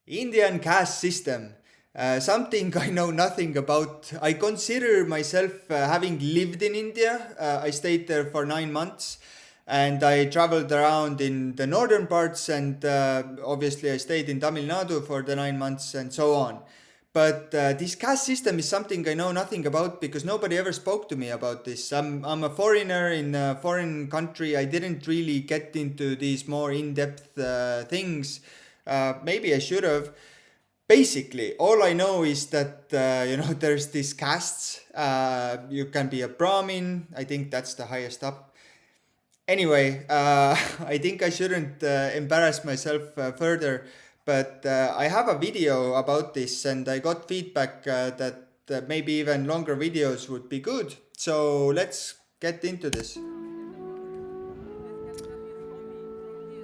Indian caste system. Something I know nothing about. I consider myself having lived in India. I stayed there for 9 months and I traveled around in the northern parts, and obviously I stayed in Tamil Nadu for the 9 months and so on. But this caste system is something I know nothing about because nobody ever spoke to me about this. I'm a foreigner in a foreign country. I didn't really get into these more in-depth things. Maybe I should have. Basically, all I know is that there's these castes. You can be a Brahmin. I think that's the highest up. Anyway, I think I shouldn't embarrass myself further, but I have a video about this, and I got feedback that maybe even longer videos would be good. So let's get into this.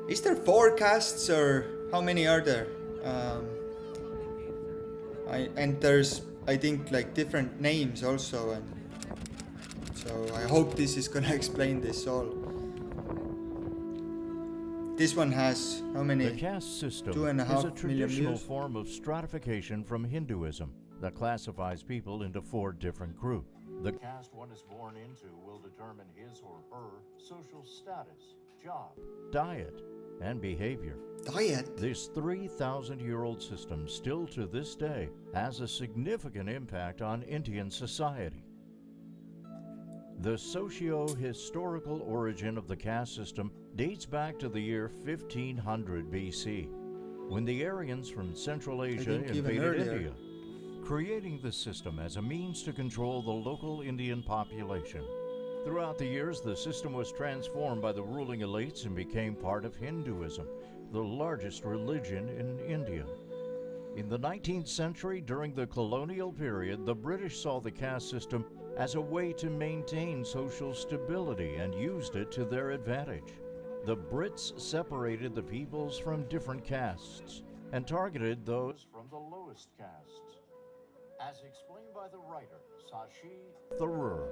Is there four castes, or how many are there? And there's, I think, like different names also, and so I hope this is gonna explain this all. This one has how many? The caste system Two and a is half a traditional views. form of stratification from Hinduism that classifies people into 4 different groups. The caste one is born into will determine his or her social status, job, diet, and behavior. Diet? This 3,000-year-old system still to this day has a significant impact on Indian society. The socio-historical origin of the caste system dates back to the year 1500 BC, when the Aryans from Central Asia invaded India, creating the system as a means to control the local Indian population. Throughout the years, the system was transformed by the ruling elites and became part of Hinduism, the largest religion in India. In the 19th century, during the colonial period, the British saw the caste system as a way to maintain social stability and used it to their advantage. The Brits separated the peoples from different castes and targeted those from the lowest castes. As explained by the writer Sashi Tharoor,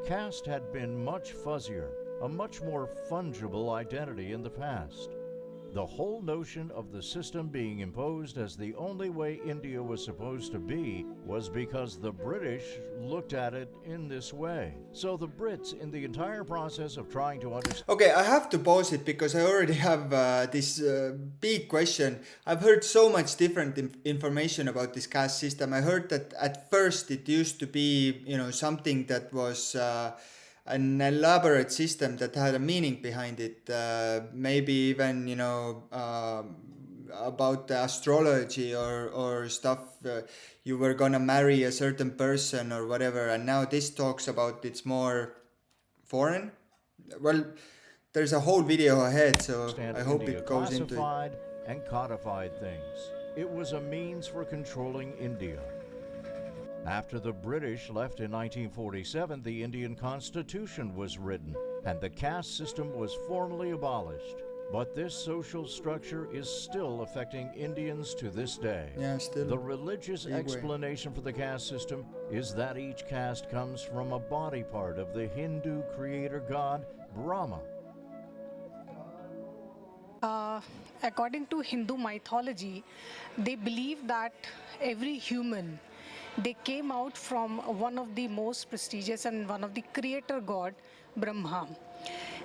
caste had been much fuzzier, a much more fungible identity in the past. The whole notion of the system being imposed as the only way India was supposed to be was because the British looked at it in this way. So the Brits, in the entire process of trying to understand... Okay, I have to pause it because I already have this big question. I've heard so much different information about this caste system. I heard that at first it used to be, something that was... an elaborate system that had a meaning behind it, maybe even about the astrology or stuff. You were gonna marry a certain person or whatever, and now this talks about it's more foreign. Well, there's a whole video ahead, so I hope India it goes into it. classified and codified things. It was a means for controlling India. After the British left in 1947, the Indian Constitution was written and the caste system was formally abolished. But this social structure is still affecting Indians to this day. Yeah, still. The religious explanation for the caste system is that each caste comes from a body part of the Hindu creator god Brahma. According to Hindu mythology, they believe that every human, they came out from one of the most prestigious and one of the creator god, Brahma.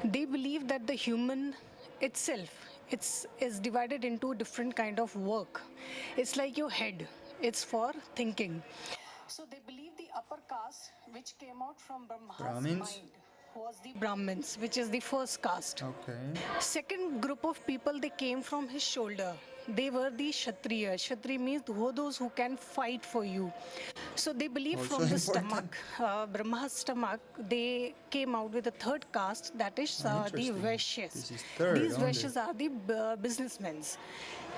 They believe that the human itself is divided into different kind of work. It's like your head. It's for thinking. So they believe the upper caste, which came out from Brahma's mind, was the Brahmins, which is the first caste. Okay. Second group of people, they came from his shoulder. They were the Kshatriya. Kshatriya means those who can fight for you. So they believe Also from the important. stomach, Brahma's stomach, they came out with a third caste, that is the Interesting. Vaishyas. This is third These only. Vaishyas are the businessmen.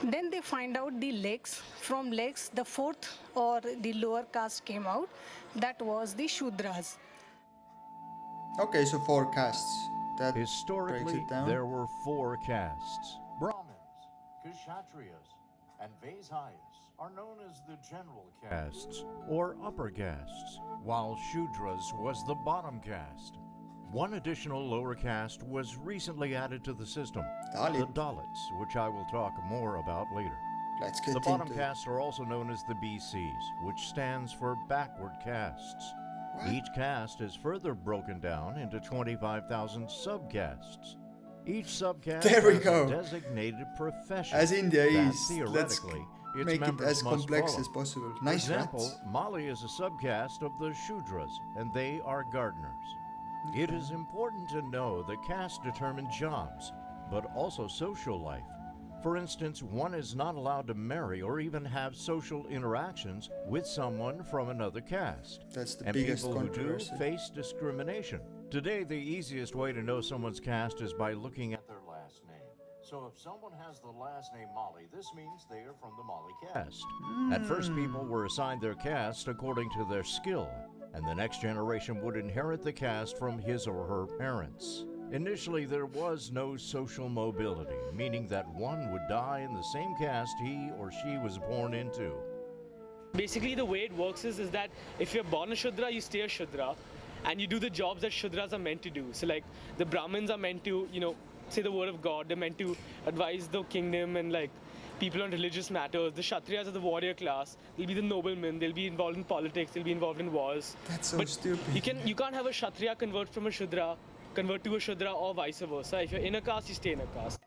Then they find out the legs. From legs, the fourth or the lower caste came out. That was the Shudras. Okay, so 4 castes. That breaks Historically, it down. there were 4 castes. Brahmins, Kshatriyas, and Vaishyas are known as the general castes, or upper castes, while Shudras was the bottom caste. One additional lower caste was recently added to the system, Dalit. the Dalits, which I will talk more about later. Let's get The bottom into it. castes are also known as the BCs, which stands for backward castes. What? Each caste is further broken down into 25,000 subcastes. Each subcaste There we has go. a designated profession As India that is, let's theoretically its make it members as must complex follow. as possible. For Nice example, rats. Mali is a subcaste of the Shudras, and they are gardeners. It is important to know that caste determine jobs, but also social life. For instance, one is not allowed to marry or even have social interactions with someone from another caste. That's the And biggest people who do controversy. face discrimination. Today, the easiest way to know someone's caste is by looking at their last name. So if someone has the last name Mali, this means they are from the Mali caste. At first, people were assigned their caste according to their skill, and the next generation would inherit the caste from his or her parents. Initially, there was no social mobility, meaning that one would die in the same caste he or she was born into. Basically, the way it works is that if you're born a Shudra, you stay a Shudra, and you do the jobs that Shudras are meant to do. So, like, the Brahmins are meant to, say the word of God. They're meant to advise the kingdom and, like, people on religious matters. The Kshatriyas are the warrior class. They'll be the noblemen. They'll be involved in politics. They'll be involved in wars. That's so but stupid. You can't have a Kshatriya convert to a Shudra, or vice versa. If you're in a caste, you stay in a caste.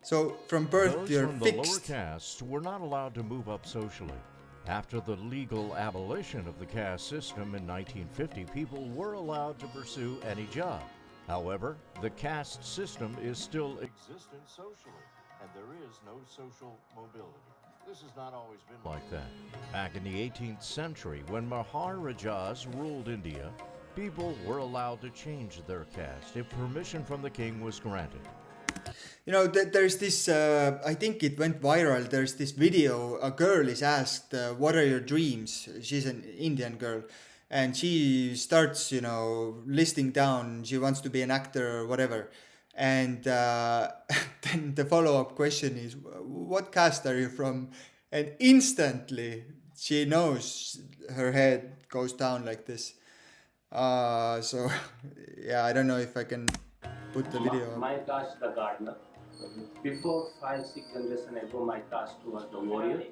So from birth Those you're from the lower fixed. castes were not allowed to move up socially. After the legal abolition of the caste system in 1950, people were allowed to pursue any job. However, the caste system is still existent socially, and there is no social mobility. This has not always been like that. Back in the 18th century, when Maharajas ruled India, people were allowed to change their caste if permission from the king was granted. You know, there's this, I think it went viral. There's this video. A girl is asked, what are your dreams? She's an Indian girl. And she starts, listing down, she wants to be an actor or whatever. And then the follow-up question is, what caste are you from? And instantly she knows, her head goes down like this. So, yeah, I don't know if I can put the video up. My caste, the gardener. Before 5-6 generations ago, my caste was the warrior.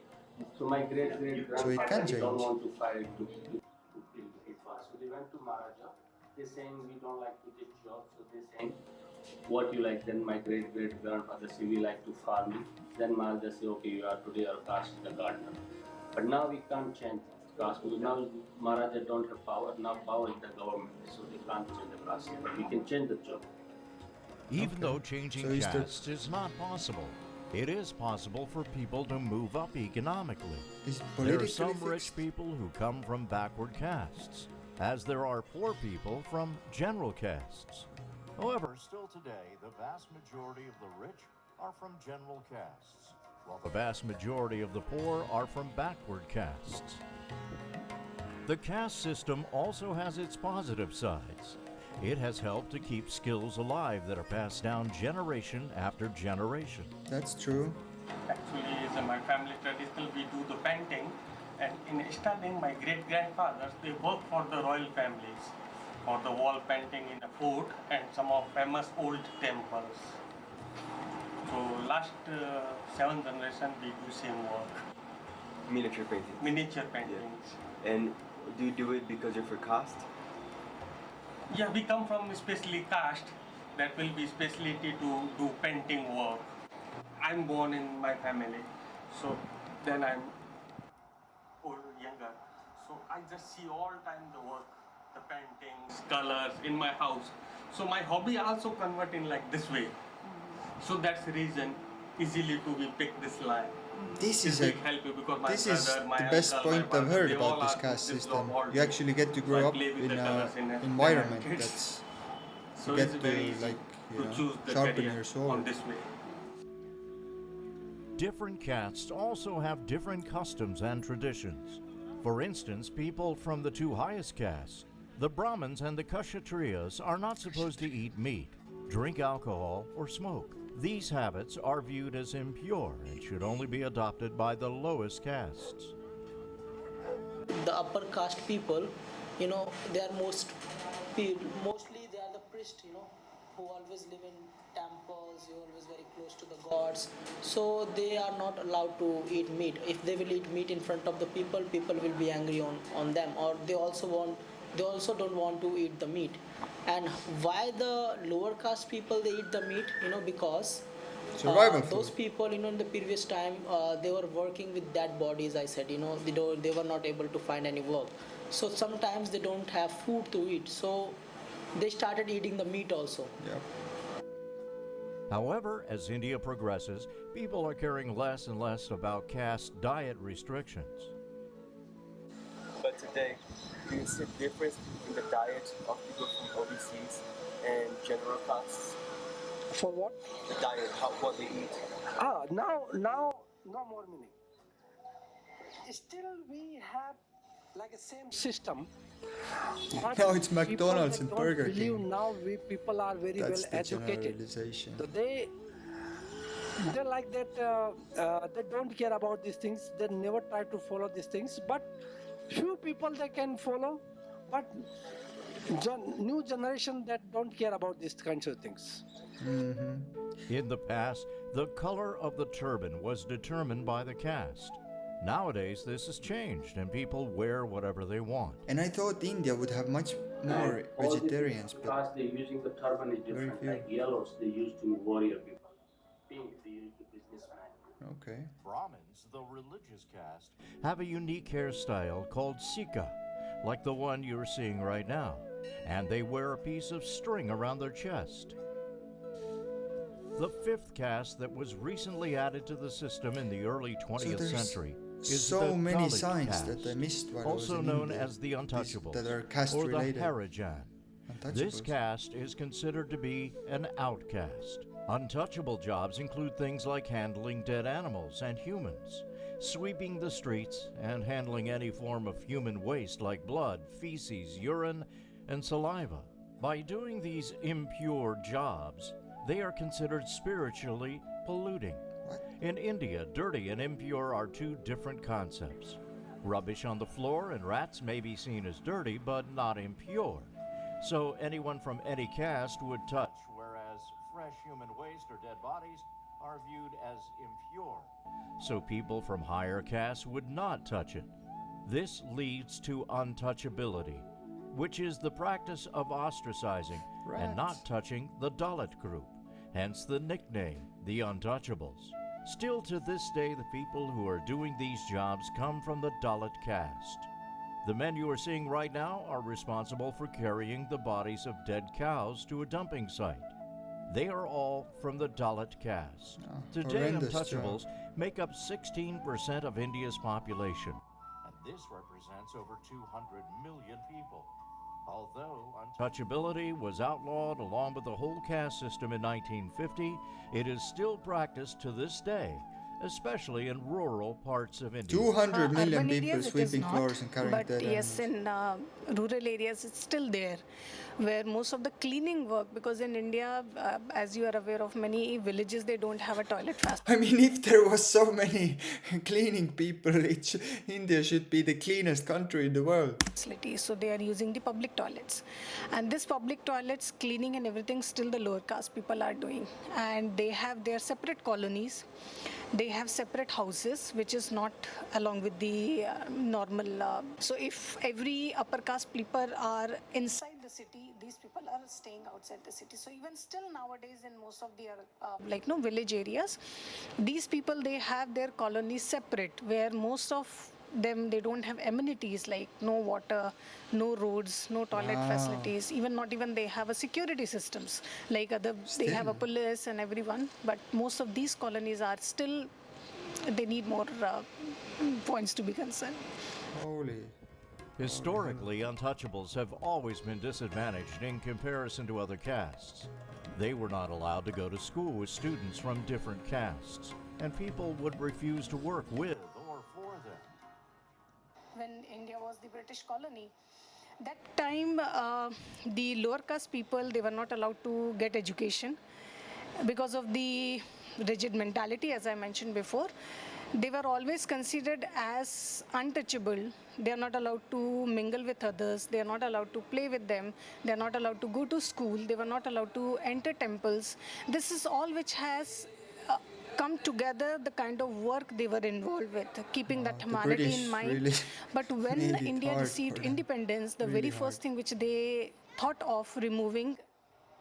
So my great So it can grandfather don't change. want to fight to kill it was. So they went to Maharaja. They saying we don't like to this job. So they saying what you like. Then my great grandfather say we like to farming. Then Maharaja say okay, you are today our caste the gardener. But now we can't change caste because now Maharaja don't have power. Now power is the government. So they can't change the caste. But we can change the job. Even though changing So is there- castes is not possible, it is possible for people to move up economically. Is There are politically some rich fixed? people who come from backward castes, as there are poor people from general castes. However, still today, the vast majority of the rich are from general castes, while the vast majority of the poor are from backward castes. The caste system also has its positive sides. It has helped to keep skills alive that are passed down generation after generation. That's true. Actually, is my family traditional. We do the painting, and in studying, my great grandfathers they work for the royal families for the wall painting in the fort and some of famous old temples. So last 7 generation we do same work, Miniature painting. miniature paintings. And do you do it because you're for caste? Yeah, we come from especially caste that will be specialty to do painting work. I'm born in my family, so then I'm younger. So I just see all time the work, the paintings, colors in my house. So my hobby also convert in like this way. So that's the reason easily to be pick this line. This It is will a help you because my this is brother, my the best uncle, my point I've father, heard they about all this are caste this system. job all You day. actually get to So I grow up play with in the colors in an a- environment kids. that's So you get it's very to easy like to choose the sharpen career your soul. on this way. Different castes also have different customs and traditions. For instance, people from the two highest castes, the Brahmins and the Kshatriyas, are not supposed to eat meat, drink alcohol, or smoke. These habits are viewed as impure and should only be adopted by the lowest castes. The upper caste people, they are mostly they are the priest, who always live in temples, who always very close to the gods. So they are not allowed to eat meat. If they will eat meat in front of the people, people will be angry on them, or they also don't want to eat the meat. And why the lower caste people they eat the meat? Because Survival those food. people, in the previous time, they were working with dead bodies. I said, they were not able to find any work. So sometimes they don't have food to eat. So they started eating the meat also. Yep. However, as India progresses, people are caring less and less about caste diet restrictions. But today, do you see a difference in the diet of people from overseas and general castes? For what? The diet, what they eat. Now, no more meaning. Still, we have like a same system. But Now it's people McDonald's that and don't Burger believe King. now people are very That's well the educated. generalization. So they like that. They don't care about these things. They never try to follow these things. But few people they can follow. But new generation that don't care about these kinds of things. In the past, the color of the turban was determined by the caste. Nowadays, this has changed and people wear whatever they want. And I thought India would have much more All the vegetarians, but caste they're using the turban is very different. few. Like yellows, they used to warrior people. Pink, they used to businessman. Okay. Brahmins, the religious caste, have a unique hairstyle called sika, like the one you're seeing right now, and they wear a piece of string around their chest. The fifth caste that was recently added to the system in the early 20th there's century is so the many Dalit signs caste, that I missed while I was also in known India. as the untouchables, That are caste or the related. Harijan. This Untouchables. caste is considered to be an outcast. Untouchable jobs include things like handling dead animals and humans, sweeping the streets, and handling any form of human waste like blood, feces, urine, and saliva. By doing these impure jobs, they are considered spiritually polluting. What? In India, dirty and impure are two different concepts. Rubbish on the floor and rats may be seen as dirty, but not impure. So anyone from any caste would touch, whereas fresh human waste or dead bodies are viewed as impure. So people from higher castes would not touch it. This leads to untouchability, which is the practice of ostracizing and not touching the Dalit group, hence the nickname, the Untouchables. Still to this day, the people who are doing these jobs come from the Dalit caste. The men you are seeing right now are responsible for carrying the bodies of dead cows to a dumping site. They are all from the Dalit caste. Today, horrendous Untouchables make up 16% of India's population, and this represents over 200 million people. Although untouchability was outlawed along with the whole caste system in 1950, it is still practiced to this day, especially in rural parts of India. 200 million Urban people areas it is sweeping not, floors and carrying but dead yes, animals. in rural areas it's still there, where most of the cleaning work, because in India, as you are aware of, many villages they don't have a toilet I mean, if there was so many cleaning people, India should be the cleanest country in the world. facilities, so they are using the public toilets, and this public toilets cleaning and everything still the lower caste people are doing, and they have their separate colonies. They have separate houses, which is not along with the normal. So if every upper caste people are inside the city, these people are staying outside the city. So even still nowadays in most of the village areas, these people they have their colonies separate, where most of them they don't have amenities like no water, no roads, no toilet facilities, not even they have a security systems like other they have a police and everyone, but most of these colonies are still they need more points to be concerned. Holy. Historically, untouchables have always been disadvantaged in comparison to other castes. They were not allowed to go to school with students from different castes, and people would refuse to work with or for them. When India was the British colony, that time the lower caste people they were not allowed to get education because of the rigid mentality, as I mentioned before. They were always considered as untouchable. They are not allowed to mingle with others. They are not allowed to play with them. They are not allowed to go to school. They were not allowed to enter temples. This is all which has come together, the kind of work they were involved with, keeping that The humanity in British mind. really But when made it India hard for received them. independence, the Really very hard. first thing which they thought of removing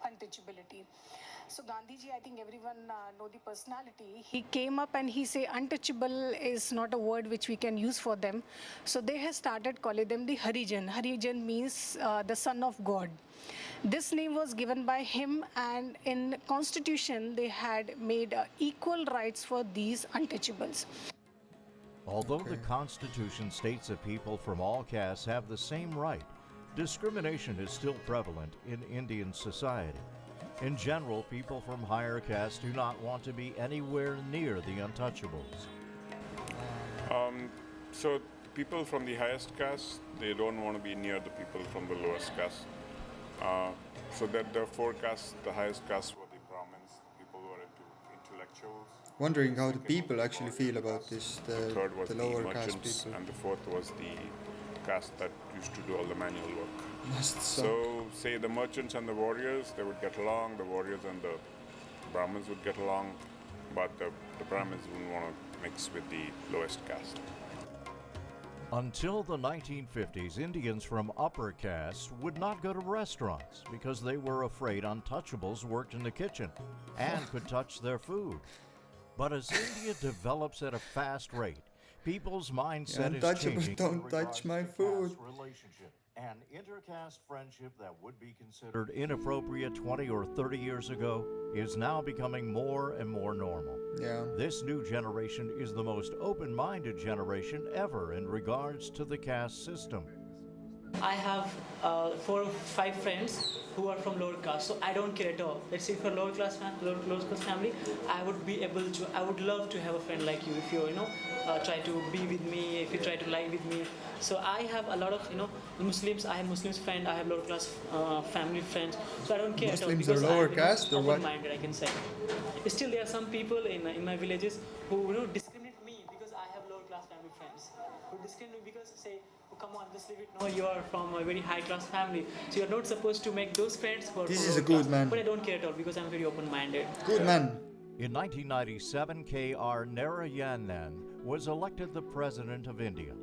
untouchability. So Gandhiji, I think everyone know the personality. He came up and he say untouchable is not a word which we can use for them. So they have started calling them the Harijan. Harijan means the son of God. This name was given by him, and in constitution they had made equal rights for these untouchables. Although the Constitution states that people from all castes have the same right, discrimination is still prevalent in Indian society. In general, people from higher castes do not want to be anywhere near the untouchables. So people from the highest caste, they don't want to be near the people from the lowest caste. So that the four castes, the highest caste were the Brahmins, people who are into intellectuals. Wondering how the people actually feel about this, The third was the the lower caste merchants, people. and the fourth was the caste that used to do all the manual work. Must suck. So, say the merchants and the warriors, they would get along. The warriors and the Brahmins would get along, but the Brahmins wouldn't want to mix with the lowest caste. Until the 1950s, Indians from upper castes would not go to restaurants because they were afraid untouchables worked in the kitchen and could touch their food. But as India develops at a fast rate, people's mindset is untouchables changing. don't touch my food. Relationship. An intercaste friendship that would be considered inappropriate 20 or 30 years ago is now becoming more and more normal. Yeah. This new generation is the most open-minded generation ever in regards to the caste system. I have 4 or 5 friends who are from lower caste, so I don't care at all. Let's say if you're lower class family, I would love to have a friend like you. If you try to be with me, if you try to lie with me. So I have a lot of Muslims. I have Muslims friend. I have lower class family friends. So I don't care at all Muslims are because lower I'm caste or what? open-minded, I can say. Still, there are some people in my villages who discriminate me because I have lower class family friends. Who discriminate me because say, oh, come on, just leave it. No, you are from a very high class family, so you're not supposed to make those friends who are This from is a lower good class. man. But I don't care at all because I'm very open-minded. Good man. In 1997, K.R. Narayanan was elected the President of India.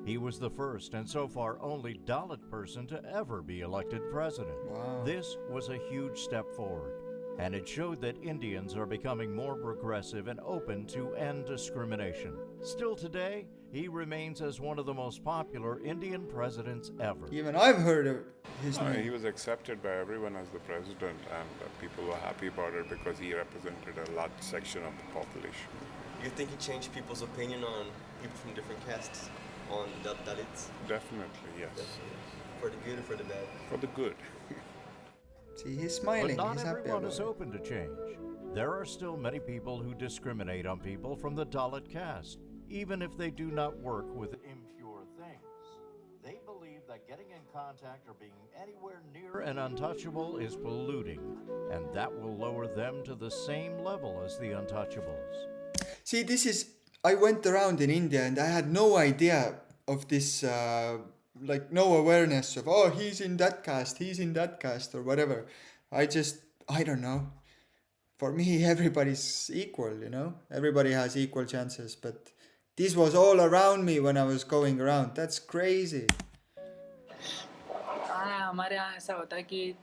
He was the first and so far only Dalit person to ever be elected president. Wow. This was a huge step forward, and it showed that Indians are becoming more progressive and open to end discrimination. Still today, he remains as one of the most popular Indian presidents ever. Even I've heard of his He name. was accepted by everyone as the president, and people were happy about it because he represented a large section of the population. You think he changed people's opinion on people from different castes, on Dalits? Definitely, yes. For the good or for the bad? For the good. See, he's But smiling. not He's happy everyone about is it. open to change. There are still many people who discriminate on people from the Dalit caste, even if they do not work with impure things. They believe that getting in contact or being anywhere near an untouchable is polluting, and that will lower them to the same level as the untouchables. See, I went around in India and I had no idea of this, no awareness of, oh, he's in that caste, or whatever. I don't know. For me, everybody's equal, Everybody has equal chances, but this was all around me when I was going around. That's crazy. हाँ, हमारे यहाँ ऐसा होता है कि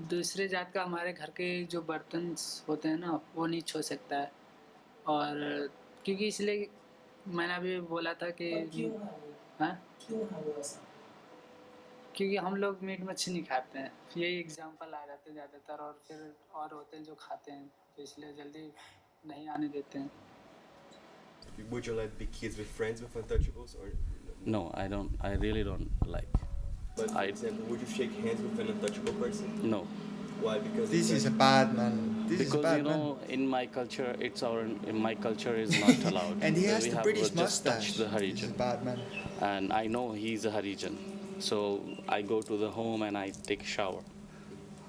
दूसरे जात का हमारे घर के जो बर्तन होते हैं ना, वो नहीं छू सकता है। और क्योंकि इसलिए मैंने अभी बोला था कि हाँ, क्योंकि हम लोग मीट मच्छी नहीं खाते हैं। यही एग्जांपल आ जाते हैं ज़्यादातर, और फिर और होते हैं जो खाते हैं, तो इसलिए जल्दी नहीं आने देते हैं। Would you like be kids with friends with untouchables or? No, I don't. I really don't like. But for example, would you shake hands with an untouchable person? No, Why? Because This is a bad man. This is a because bad man. in my culture, in my culture is not allowed. And he has We the have British just touched mustache. the This is a Harijan, bad man. and I know he's a Harijan, so I go to the home and I take a shower.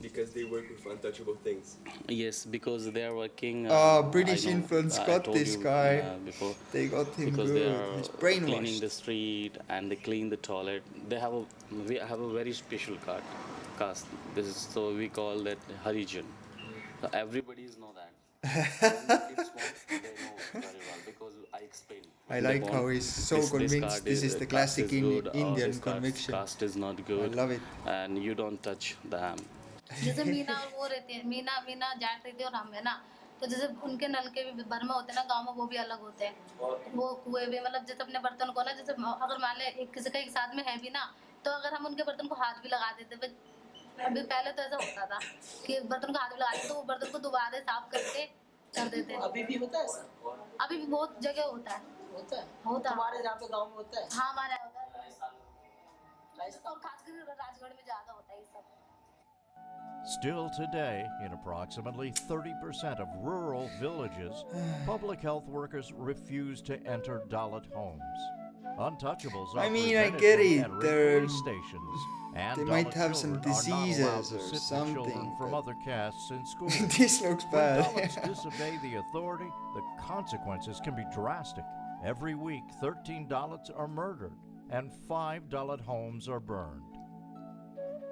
because they work with untouchable things. Yes, because they are working. I British know. influence I got told this you guy. before. They got him Because they good. are He's cleaning the brainwashed. street and they clean the toilet. We have a very special caste. This is so we call that Harijan. So everybody's know that. When the kids born, they know very well because I explain I when they like born. how he's so This convinced card this is is the caste classic is good or Indian this conviction. caste is not I good, love it. and you don't touch them. जैसे मीना और वो रहती है, मीना मीना जाट रहती है और हम है ना, तो जैसे उनके नलके भी भर में होते हैं ना गाँव में, वो भी अलग होते हैं। वो कुएं भी मतलब जैसे अपने बर्तन को ना, जैसे अगर मान ले एक किसी का एक साथ में है भी ना, तो अगर हम उनके बर्तन को हाथ भी लगा देते, अभी पहले तो ऐसा होता था कि बर्तन को हाथ भी लगा देते तो वो बर्तन को दोबारा साफ करके कर देते। अभी भी होता है ऐसा? अभी भी बहुत जगह होता है। होता है? होता है। हमारे यहाँ पे गाँव में होता है? हाँ, हमारे यहाँ होता है। और खासकर राजगढ़ में ज़्यादा होता है ये सब। Still today, in approximately 30% of rural villages, public health workers refuse to enter Dalit homes. Untouchables are I mean, I prevented get from it. entering police stations, and They Dalit might have some children are not allowed diseases to or sit with something, children from but other castes in school. this looks When bad. Dalits disobey the authority, the consequences can be drastic. Every week, 13 Dalits are murdered, and 5 Dalit homes are burned.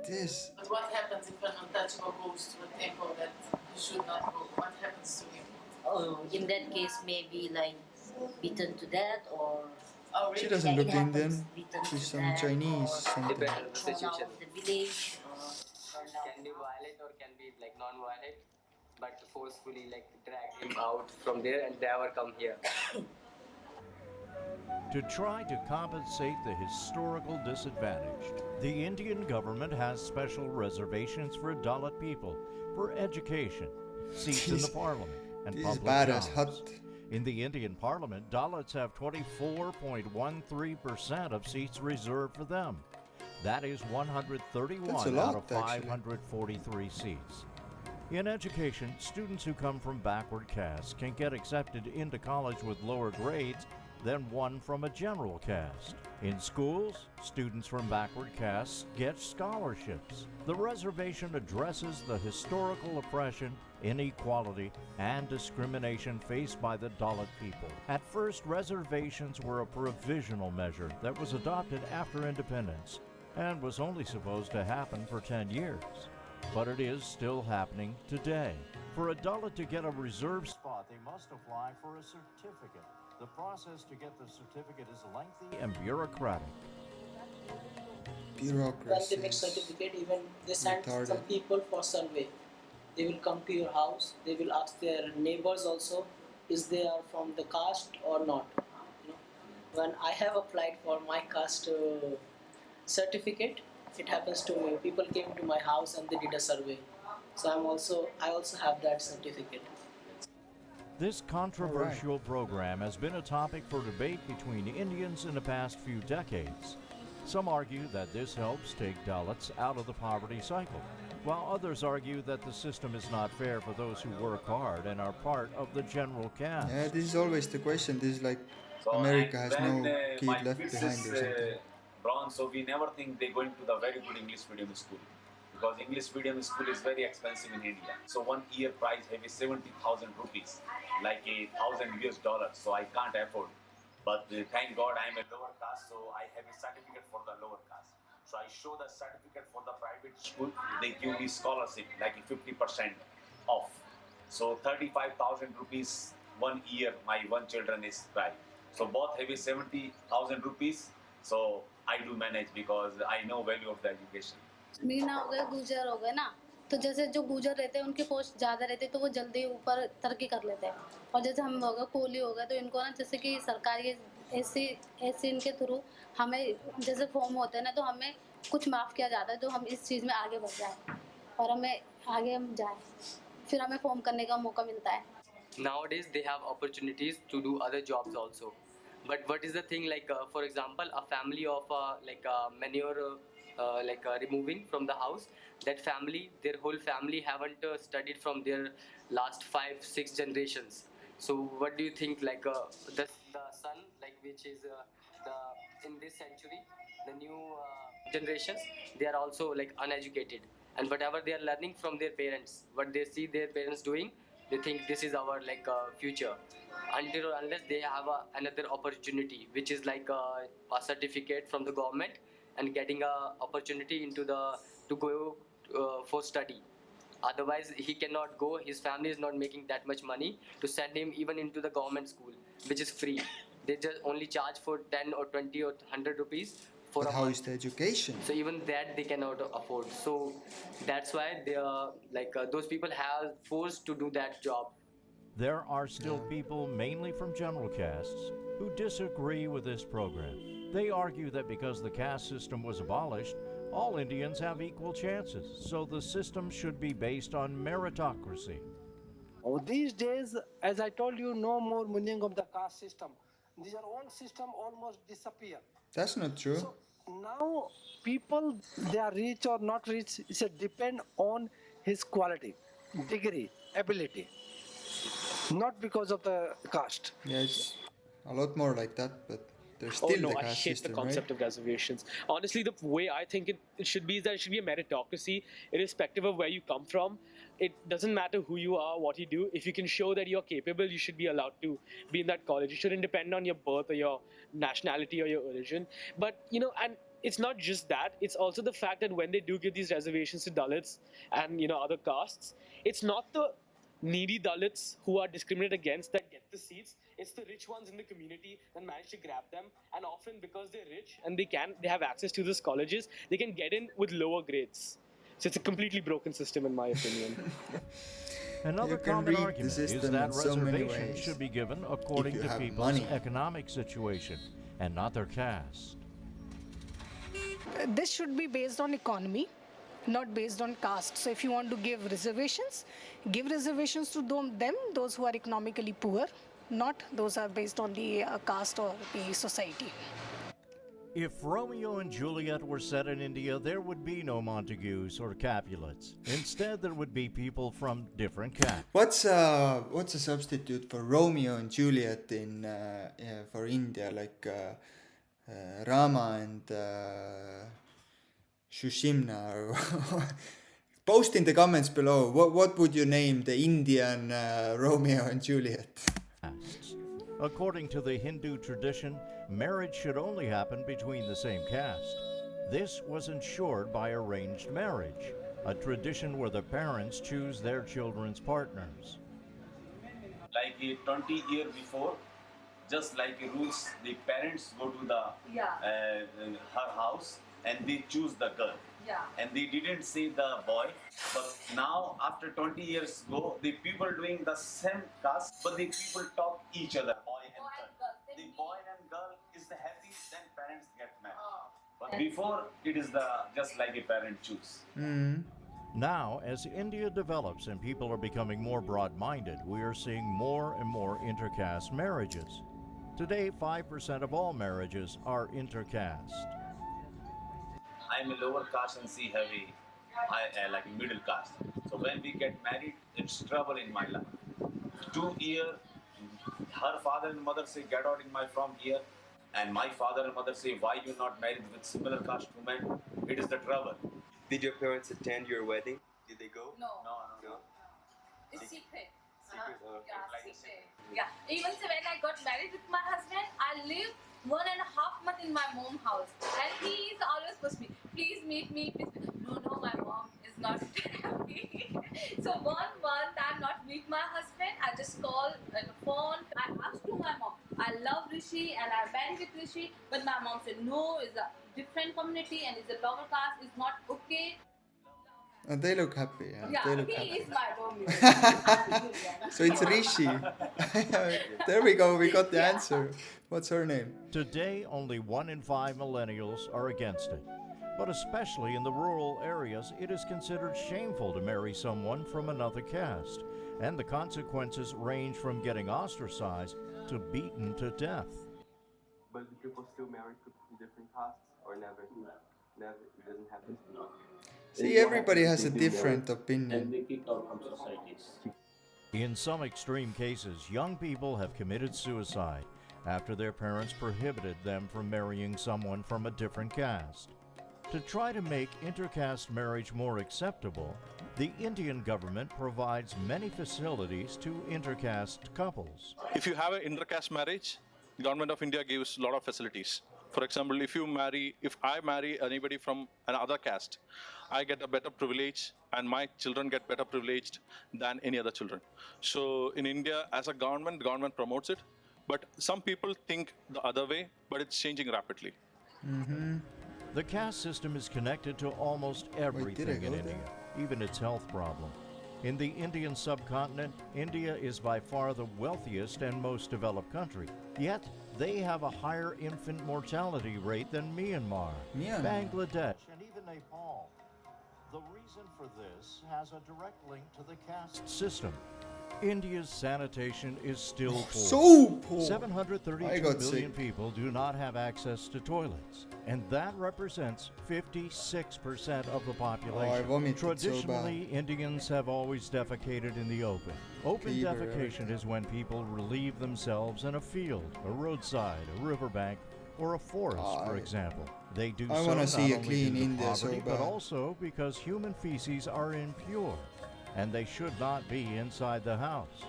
This. But what happens if an untouchable goes to a temple that he should not go? What happens to him? Oh, in that case, maybe like beaten to death or. Oh, She really? doesn't Yeah, look it happens, Indian. beaten She's to some death Chinese or something. Depends on the thrown out situation. of the village or thrown out Can be of the violent or can be like non-violent, but forcefully like drag him out from there and never come here. To try to compensate the historical disadvantage, the Indian government has special reservations for Dalit people for education, seats in the parliament, and This is public bad as jobs. hut. In the Indian parliament, Dalits have 24.13% of seats reserved for them. That is 131 That's a out lot, of actually. 543 seats. In education, students who come from backward castes can get accepted into college with lower grades than one from a general caste. In schools, students from backward castes get scholarships. The reservation addresses the historical oppression, inequality, and discrimination faced by the Dalit people. At first, reservations were a provisional measure that was adopted after independence and was only supposed to happen for 10 years. But it is still happening today. For a Dalit to get a reserved spot, they must apply for a certificate. The process to get the certificate is lengthy and bureaucratic. When they make Bureaucracy. certificate, even they send some Retarded. people for survey. They will come to your house. They will ask their neighbors also, is they are from the caste or not. You know, when I have applied for my caste certificate, it happens to me. People came to my house and they did a survey. So I also have that certificate. This controversial program has been a topic for debate between Indians in the past few decades. Some argue that this helps take Dalits out of the poverty cycle, while others argue that the system is not fair for those who work hard and are part of the general caste. Yeah, this is always the question. This is like So, America and has when, no my kid left kids behind is or something. born, so we never think they're going to the very good English medium school. Because English medium school is very expensive in India. So 1 year price heavy 70,000 rupees, like $1,000 US. So I can't afford. But thank God I'm a lower caste, so I have a certificate for the lower caste. So I show the certificate for the private school. They give me scholarship, like 50% off. So 35,000 rupees 1 year. My one children is right. So both have a 70,000 rupees. So I do manage because I know value of the education. Meena हो गए, गुजर हो गए ना, तो जैसे जो गुजर रहते हैं उनके पोस्ट ज़्यादा रहते हैं तो वो जल्दी ऊपर तरक्की कर लेते हैं। और जैसे हम हो गए कोली हो गए तो इनको ना जैसे कि सरकारी ऐसे इनके थ्रू हमें जैसे फॉर्म होते हैं ना तो हमें कुछ माफ़ किया जाता है जो हम इस चीज़ में आगे बढ़ जाए और हमें आगे हम जाए, फिर हमें फॉर्म करने का मौका मिलता है। Nowadays they have opportunities to do other jobs also. But what is the thing, like for example, a family of manure removing from the house, that family, their whole family haven't studied from their last 5-6 generations. So what do you think, like the son, like which is the in this century, the new generations, they are also like uneducated, and whatever they are learning from their parents, what they see their parents doing, they think this is our future. Until or unless they have another opportunity, which is like a certificate from the government and getting a opportunity into the to go for study. Otherwise, he cannot go. His family is not making that much money to send him even into the government school, which is free. They just only charge for 10 or 20 or 100 rupees for But a how month. is the education? So even that they cannot afford. So that's why they are those people have forced to do that job. There are still people, mainly from general castes, who disagree with this program. They argue that because the caste system was abolished, all Indians have equal chances, so the system should be based on meritocracy. Oh, these days, as I told you, no more meaning of the caste system. These are all system almost disappear. That's not true. So now people, they are rich or not rich, it's a depend on his quality, degree, ability, not because of the caste. Yeah, it's a lot more like that, but there's Oh still no, the I caste hate system, the concept of reservations. Honestly, the way I think it should be is that it should be a meritocracy, irrespective of where you come from. It doesn't matter who you are, what you do. If you can show that you're capable, you should be allowed to be in that college. It shouldn't depend on your birth or your nationality or your origin. But and it's not just that. It's also the fact that when they do give these reservations to Dalits and other castes, it's not the needy Dalits who are discriminated against that get the seats. It's the rich ones in the community that manage to grab them, and often because they're rich and they have access to these colleges, they can get in with lower grades. So it's a completely broken system, in my opinion. Another You can common read the argument is system that in so many reservations ways should be given if according you to have people's money. economic situation and not their caste. This should be based on economy, not based on caste. So if you want to give reservations to them, those who are economically poor, not those are based on the caste or the society. If Romeo and Juliet were set in India, there would be no Montagues or Capulets. Instead, there would be people from different castes. What's a substitute for Romeo and Juliet in for India, like Rama and Shushimna? Or post in the comments below. What would you name the Indian Romeo and Juliet? According to the Hindu tradition, marriage should only happen between the same caste. This was ensured by arranged marriage, a tradition where the parents choose their children's partners. Like 20 years before, just like rules, the parents go to the her house and they choose the girl. Yeah. And they didn't see the boy. But now, after 20 years ago, the people doing the same caste, but the people talk each other, boy and girl. The boy and girl is the happy, then parents get married. But before, it is just like a parent choose. Now, as India develops and people are becoming more broad-minded, we are seeing more and more intercaste marriages. Today, 5% of all marriages are intercaste. I'm a lower caste and she have like a middle caste. So when we get married, it's trouble in my life. 2 years, her father and mother say, get out from here. And my father and mother say, why you not married with similar caste women? It is the trouble. Did your parents attend your wedding? Did they go? No. No. It's secret. Secret? Oh, okay. Yeah, secret. Yeah. Even so when I got married with my husband, I lived 1.5 months in my mom's house. And he is always pushed me, please meet me. No, my mom is not happy. So 1 month I'm not meet my husband. I just call on the phone. I asked to my mom, I love Rishi and I married with Rishi. But my mom said, no, it's a different community and it's a lower caste. It's not okay. And they look happy. Yeah, they look he happy. is my Romeo. So it's Rishi. There we go. We got the answer. What's her name? Today, only 1 in 5 millennials are against it. But especially in the rural areas, it is considered shameful to marry someone from another caste. And the consequences range from getting ostracized to beaten to death. But do people still marry people from different castes or never? Never. It doesn't happen. See, everybody has a different opinion. And they kick out from societies. In some extreme cases, young people have committed suicide after their parents prohibited them from marrying someone from a different caste. To try to make intercaste marriage more acceptable, the Indian government provides many facilities to intercaste couples. If you have an intercaste marriage, the government of India gives a lot of facilities. For example, if I marry anybody from another caste, I get a better privilege and my children get better privileged than any other children. So in India, as a government, the government promotes it, but some people think the other way, but it's changing rapidly. The caste system is connected to almost everything in India, even its health problem. In the Indian subcontinent, India is by far the wealthiest and most developed country. Yet, they have a higher infant mortality rate than Myanmar, Bangladesh, and even Nepal. The reason for this has a direct link to the caste system. India's sanitation is still poor. So poor. 732 million people do not have access to toilets, and that represents 56% of the population. vomited so Traditionally, Indians have always defecated in the open. Open defecation is when people relieve themselves in a field, a roadside, a riverbank, or a forest, for example. They do so wanna not see a only clean due to India so poverty, but bad. also because human feces are impure, and they should not be inside the house.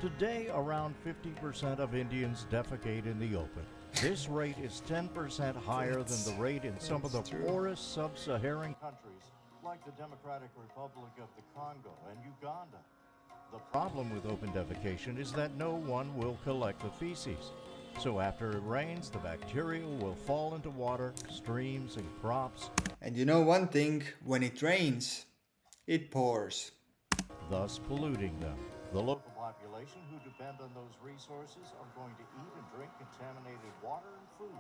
Today, around 50% of Indians defecate in the open. This rate is 10% higher than the rate in some of the poorest sub-Saharan countries, like the Democratic Republic of the Congo and Uganda. The problem with open defecation is that no one will collect the feces. So after it rains, the bacteria will fall into water, streams, and crops, And you know one thing, when it rains, it pours. thus polluting them. The local population who depend on those resources are going to eat and drink contaminated water and food.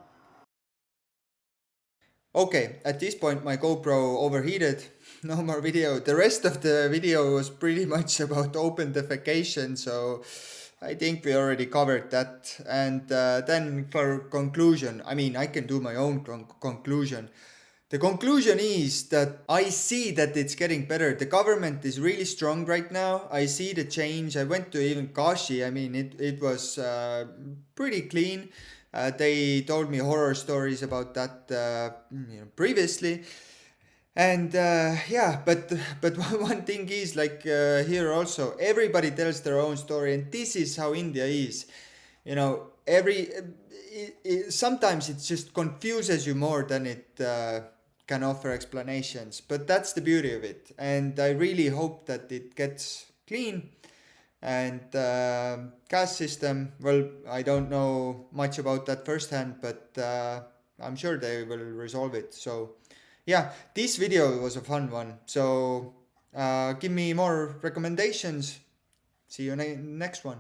Okay, at this point my GoPro overheated. No more video. The rest of the video was pretty much about open defecation, so I think we already covered that. And then for conclusion, I mean, I can do my own conclusion. The conclusion is that I see that it's getting better. The government is really strong right now. I see the change. I went to even Kashi. I mean, it was pretty clean. They told me horror stories about that previously. And but one thing is like here also, everybody tells their own story, and this is how India is. You know, sometimes it just confuses you more than it can offer explanations. But that's the beauty of it, and I really hope that it gets clean. And caste system, well, I don't know much about that firsthand, but I'm sure they will resolve it. So yeah, this video was a fun one. So give me more recommendations. See you next one.